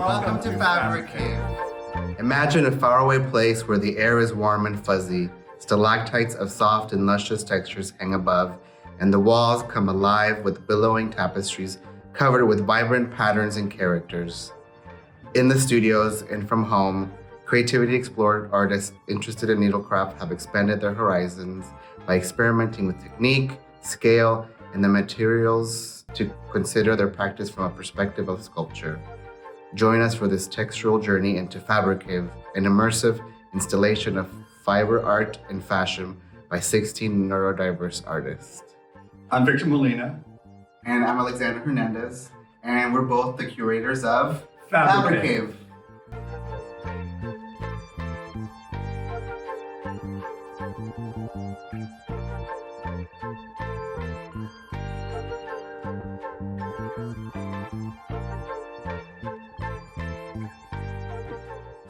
Welcome to Fabricave. Imagine a faraway place where the air is warm and fuzzy, stalactites of soft and luscious textures hang above, and the walls come alive with billowing tapestries covered with vibrant patterns and characters. In the studios and from home, creativity explored artists interested in needlecraft have expanded their horizons by experimenting with technique, scale, and the materials to consider their practice from a perspective of sculpture. Join us for this textural journey into Fabricave, an immersive installation of fiber art and fashion by 16 neurodiverse artists. I'm Victor Molina. And I'm Alexander Hernandez, and we're both the curators of Fabricave.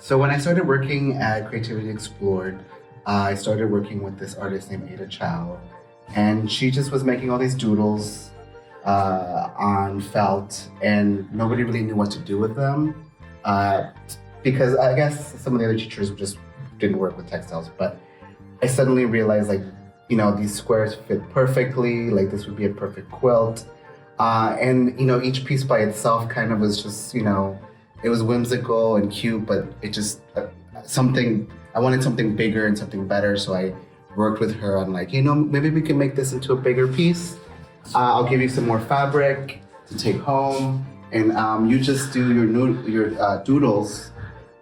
So when I started working at Creativity Explored, I started working with this artist named Chow, and she just was making all these doodles on felt, and nobody really knew what to do with them because I guess some of the other teachers just didn't work with textiles. But I suddenly realized, these squares fit perfectly. Like, this would be a perfect quilt, and each piece by itself kind of was just it was whimsical and cute, but it just I wanted something bigger and something better. So I worked with her on maybe we can make this into a bigger piece. I'll give you some more fabric to take home, and you just do your doodles,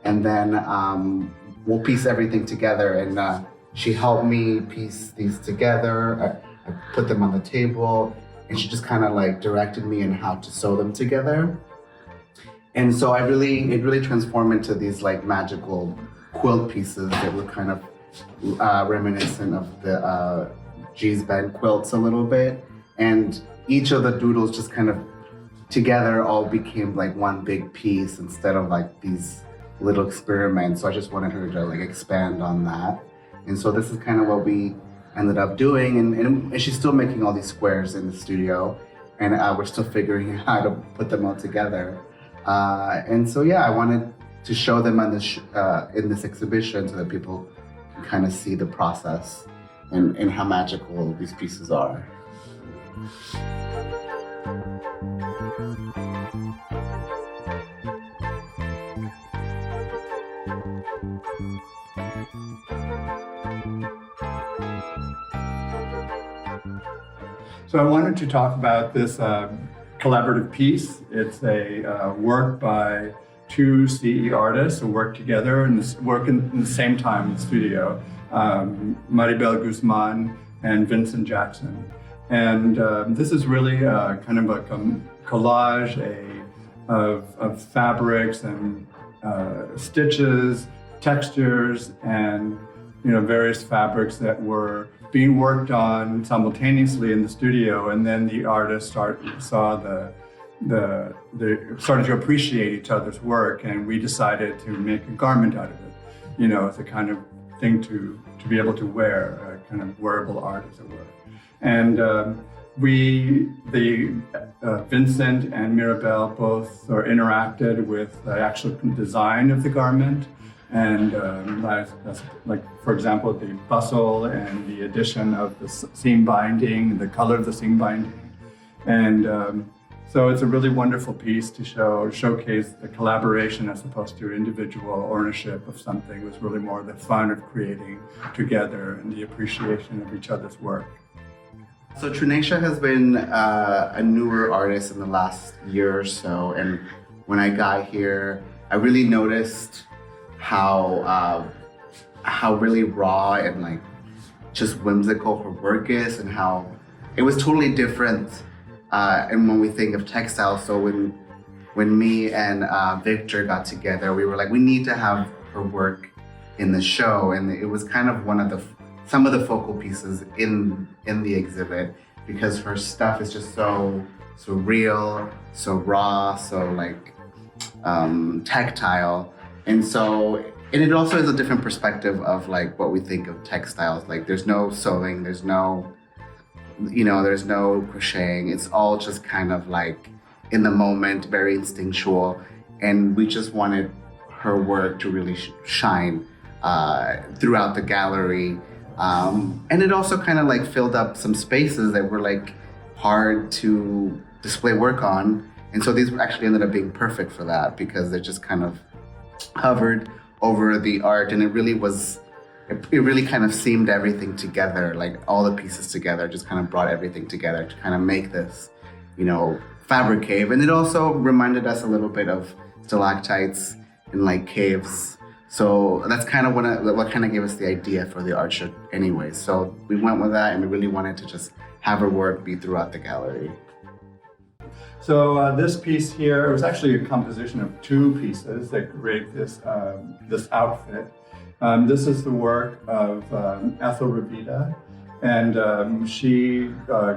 and then we'll piece everything together. And she helped me piece these together. I put them on the table, and she just kind of directed me in how to sew them together. And so it really transformed into these magical quilt pieces that were kind of reminiscent of the Guzman quilts a little bit. And each of the doodles just kind of together all became one big piece instead of these little experiments. So I just wanted her to expand on that. And so this is kind of what we ended up doing. And she's still making all these squares in the studio, and we're still figuring out how to put them all together. And so, I wanted to show them on this in this exhibition so that people can kind of see the process and how magical these pieces are. So I wanted to talk about this collaborative piece. It's a work by two CE artists who work together and work in the same time in the studio, Maribel Guzman and Vincent Jackson. And this is really kind of a collage of fabrics and stitches, textures, and various fabrics that were being worked on simultaneously in the studio. And then the artists started to appreciate each other's work, and we decided to make a garment out of it, as a kind of thing to be able to wear, a kind of wearable art, as it were. And Vincent and Maribel both interacted with the actual design of the garment. And that's for example, the bustle and the addition of the seam binding, the color of the seam binding. And so it's a really wonderful piece to showcase the collaboration as opposed to individual ownership of something. It was really more the fun of creating together and the appreciation of each other's work. So Tranesha has been a newer artist in the last year or so. And when I got here, I really noticed how really raw and just whimsical her work is, and how it was totally different. And when we think of textiles, so when me and Victor got together, we were we need to have her work in the show, and it was kind of some of the focal pieces in the exhibit, because her stuff is just so real, so raw, so tactile. And so, and it also is a different perspective of what we think of textiles. There's no sewing, there's no crocheting. It's all just kind of in the moment, very instinctual. and we just wanted her work to really shine throughout the gallery. And it also kind of like filled up some spaces that were like hard to display work on. And so these actually ended up being perfect for that because they just kind of hovered over the art, and it really kind of seamed everything together, like all the pieces together, just kind of brought everything together to kind of make this, Fabricave. And it also reminded us a little bit of stalactites and like caves. So that's kind of what kind of gave us the idea for the art show anyway. So we went with that, and we really wanted to just have her work be throughout the gallery. So this piece here, it was actually a composition of two pieces that create this outfit. This is the work of Ethel Revita, and she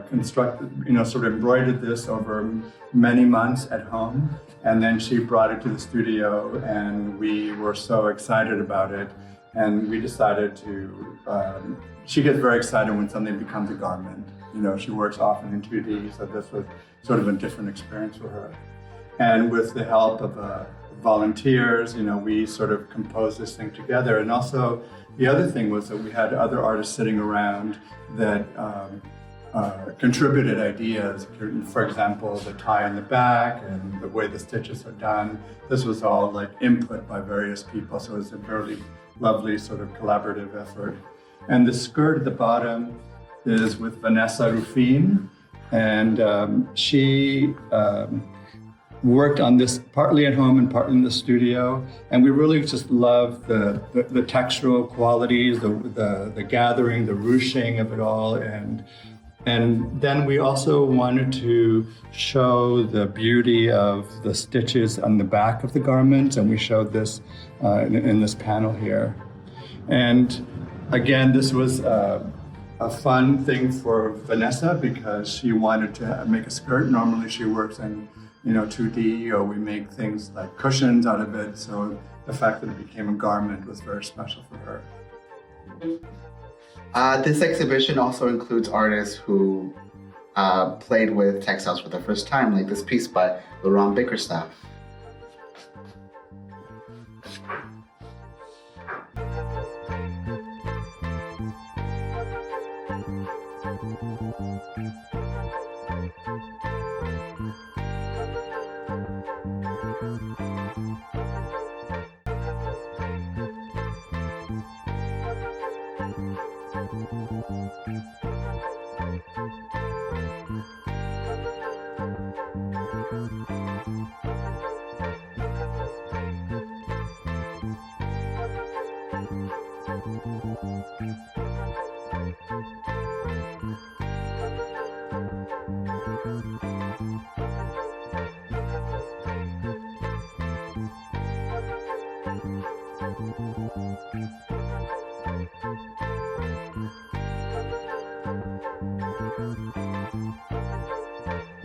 constructed, sort of embroidered this over many months at home, and then she brought it to the studio, and we were so excited about it, and we decided to, she gets very excited when something becomes a garment. She works often in 2D, so this was sort of a different experience for her. And with the help of volunteers, we sort of composed this thing together. And also, the other thing was that we had other artists sitting around that contributed ideas. For example, the tie in the back and the way the stitches are done. This was all like input by various people, so it was a very lovely sort of collaborative effort. And the skirt at the bottom is with Vanessa Rufin, and she worked on this partly at home and partly in the studio, and we really just love the textural qualities, the gathering, the ruching of it all, and then we also wanted to show the beauty of the stitches on the back of the garment, and we showed this in this panel here. And again, this was a fun thing for Vanessa because she wanted to make a skirt. Normally she works in 2D, or we make things like cushions out of it. So the fact that it became a garment was very special for her. This exhibition also includes artists who played with textiles for the first time, like this piece by Laron Bickerstaff.